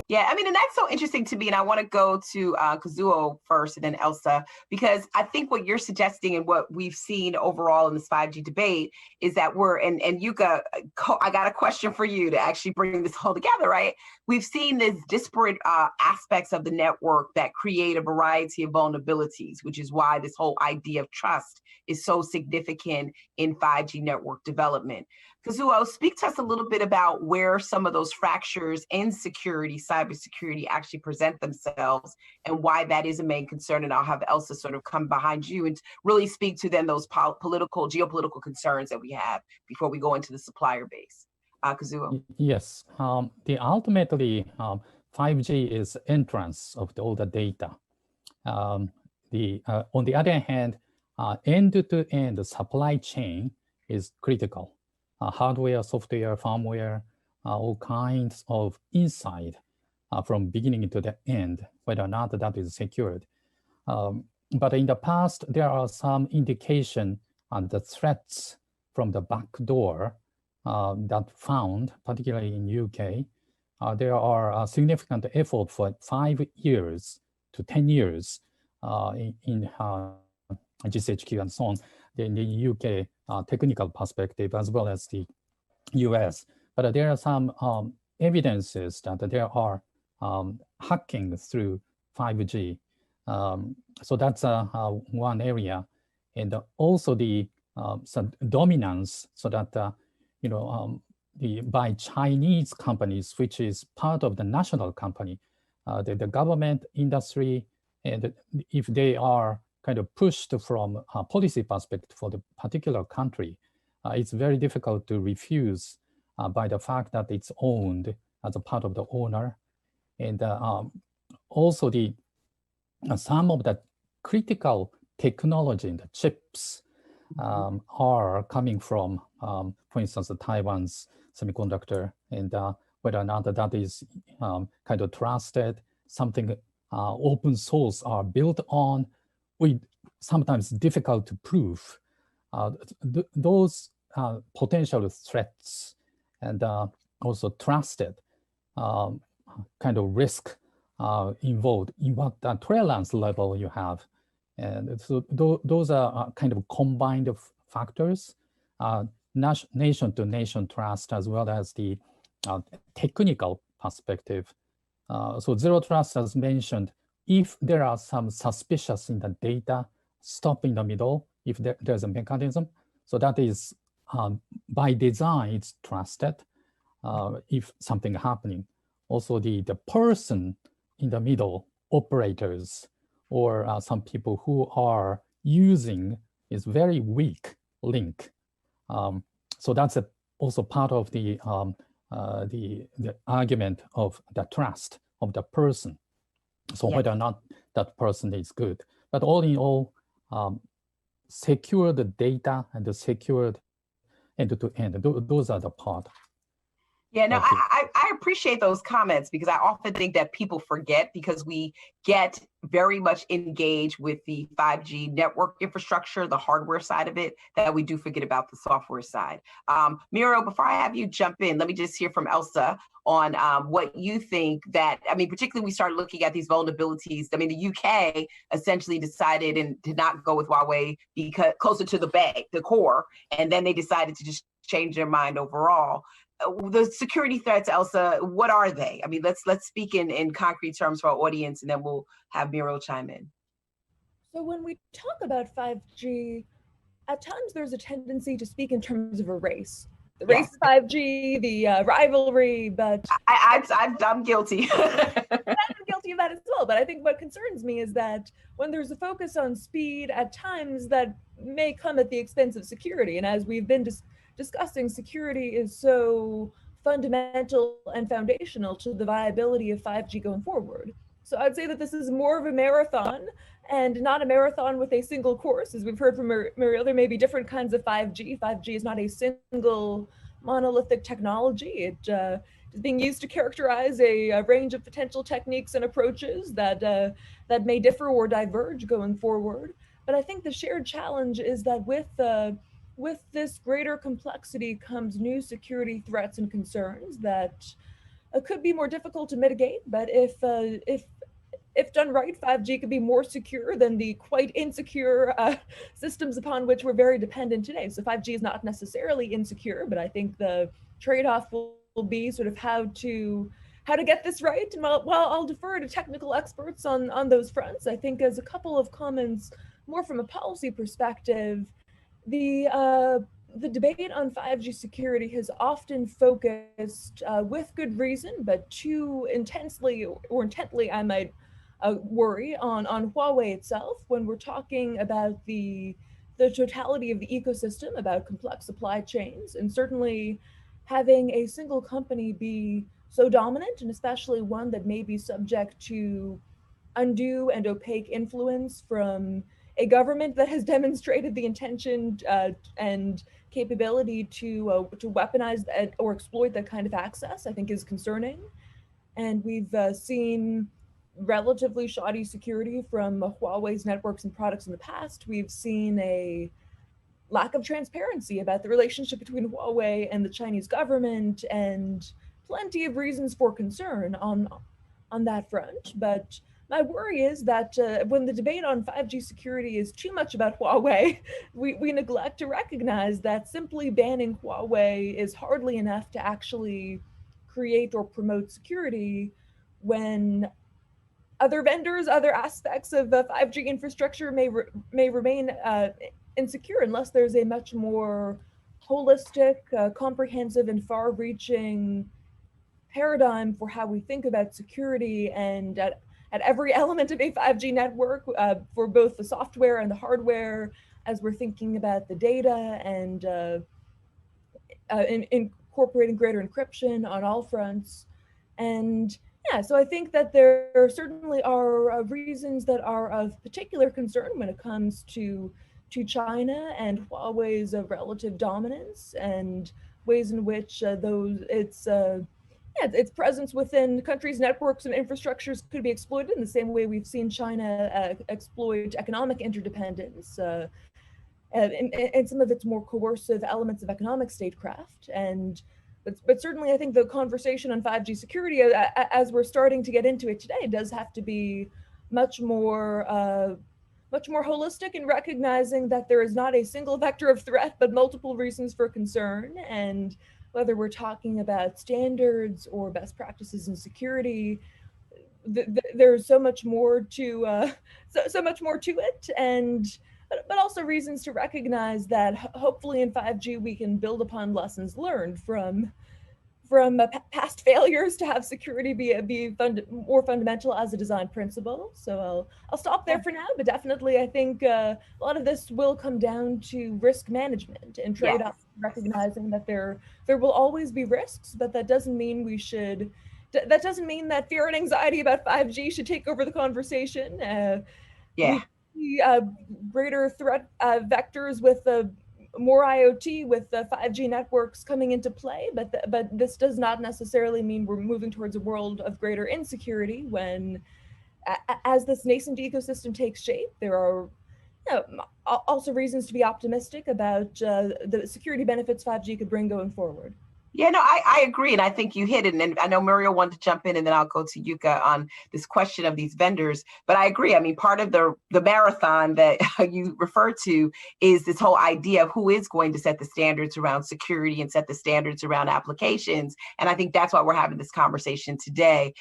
Yeah, I mean, and that's so interesting to me. And I want to go to Kazuo first and then Elsa, because I think what you're suggesting and what we've seen overall in this 5G debate is that and Yuka, I got a question for you to actually bring this all together, right? We've seen these disparate aspects of the network that create a variety of vulnerabilities, which is why this whole idea of trust is so significant in 5G network development. Kazuo, speak to us a little bit about where some of those fractures in security, cybersecurity actually present themselves and why that is a main concern. And I'll have Elsa sort of come behind you and really speak to then those geopolitical concerns that we have before we go into the supplier base. Kazuo. Yes, ultimately 5G is entrance of all the data. On the other hand, end-to-end supply chain is critical. Hardware, software, firmware, all kinds of inside from beginning to the end, whether or not that is secured. But in the past, there are some indication on the threats from the back door that found, particularly in UK. There are significant effort for 5 years to 10 years in GCHQ and so on, in the UK technical perspective, as well as the US. But there are some evidences that there are hacking through 5G. So that's one area. And also the dominance, so that, by Chinese companies, which is part of the national company, the government industry, and if they are kind of pushed from a policy perspective for the particular country, it's very difficult to refuse by the fact that it's owned as a part of the owner. And also some of the critical technology in the chips are coming from, for instance, Taiwan's semiconductor, and whether or not that is kind of trusted, something open source are built on, we sometimes difficult to prove. Those potential threats and also trusted kind of risk involved in what tolerance level you have. And so those are kind of combined of factors, nation to nation trust, as well as the technical perspective. So zero trust, as mentioned, if there are some suspicious in the data, stop in the middle, if there's a mechanism. So that is by design, it's trusted if something happening. Also the person in the middle, operators, or some people who are using is very weak link. So that's also part of the argument of the trust of the person. So whether or not that person is good, but all in all, secure the data and the secured end-to-end. Those are the part. Yeah, no, I appreciate those comments, because I often think that people forget, because we get very much engaged with the 5G network infrastructure, the hardware side of it, that we do forget about the software side. Miro, before I have you jump in, let me just hear from Elsa on what you think that, I mean, particularly we started looking at these vulnerabilities. I mean, the UK essentially decided and did not go with Huawei because closer to the core, and then they decided to just change their mind overall. The security threats, Elsa, what are they? I mean, let's speak in concrete terms for our audience, and then we'll have Miro chime in. So when we talk about 5G, at times there's a tendency to speak in terms of a race. The race of 5G, the rivalry, but... I'm guilty. I'm guilty of that as well, but I think what concerns me is that when there's a focus on speed, at times that may come at the expense of security. And as we've been discussing, security is so fundamental and foundational to the viability of 5G going forward. So I'd say that this is more of a marathon and not a marathon with a single course. As we've heard from Muriel, there may be different kinds of 5G. 5G is not a single monolithic technology. It is being used to characterize a range of potential techniques and approaches that may differ or diverge going forward. But I think the shared challenge is that with this greater complexity comes new security threats and concerns that could be more difficult to mitigate, but if done right, 5G could be more secure than the quite insecure systems upon which we're very dependent today. So 5G is not necessarily insecure, but I think the trade-off will be sort of how to get this right. And while I'll defer to technical experts on those fronts, I think as a couple of comments more from a policy perspective, the debate on 5G security has often focused, with good reason, but too intensely or intently, I might worry, on Huawei itself when we're talking about the totality of the ecosystem, about complex supply chains, and certainly having a single company be so dominant, and especially one that may be subject to undue and opaque influence from a government that has demonstrated the intention and capability to weaponize or exploit that kind of access, I think is concerning. And we've seen relatively shoddy security from Huawei's networks and products in the past. We've seen a lack of transparency about the relationship between Huawei and the Chinese government, and plenty of reasons for concern on that front. But my worry is that when the debate on 5G security is too much about Huawei, we neglect to recognize that simply banning Huawei is hardly enough to actually create or promote security when other vendors, other aspects of the 5G infrastructure may remain insecure unless there's a much more holistic, comprehensive, and far-reaching paradigm for how we think about security, and at every element of a 5G network, for both the software and the hardware, as we're thinking about the data and incorporating greater encryption on all fronts. And yeah, so I think that there certainly are reasons that are of particular concern when it comes to China and Huawei's relative dominance, and ways in which its presence within countries' networks and infrastructures could be exploited in the same way we've seen China exploit economic interdependence and some of its more coercive elements of economic statecraft. But certainly, I think the conversation on 5G security, as we're starting to get into it today, does have to be much more holistic in recognizing that there is not a single vector of threat, but multiple reasons for concern. And whether we're talking about standards or best practices in security, there's so much more to so much more to it, but also reasons to recognize that hopefully in 5G we can build upon lessons learned from past failures to have security be more fundamental as a design principle. So I'll stop there for now, but definitely I think a lot of this will come down to risk management and trade-offs, recognizing that there will always be risks, but that doesn't mean that doesn't mean that fear and anxiety about 5G should take over the conversation. We see greater threat vectors with more IoT, with the 5G networks coming into play, but this does not necessarily mean we're moving towards a world of greater insecurity when, as this nascent ecosystem takes shape, there are also reasons to be optimistic about the security benefits 5G could bring going forward. Yeah, no, I agree. And I think you hit it. And I know Muriel wanted to jump in, and then I'll go to Yuka on this question of these vendors. But I agree. I mean, part of the marathon that you refer to is this whole idea of who is going to set the standards around security and set the standards around applications. And I think that's why we're having this conversation today.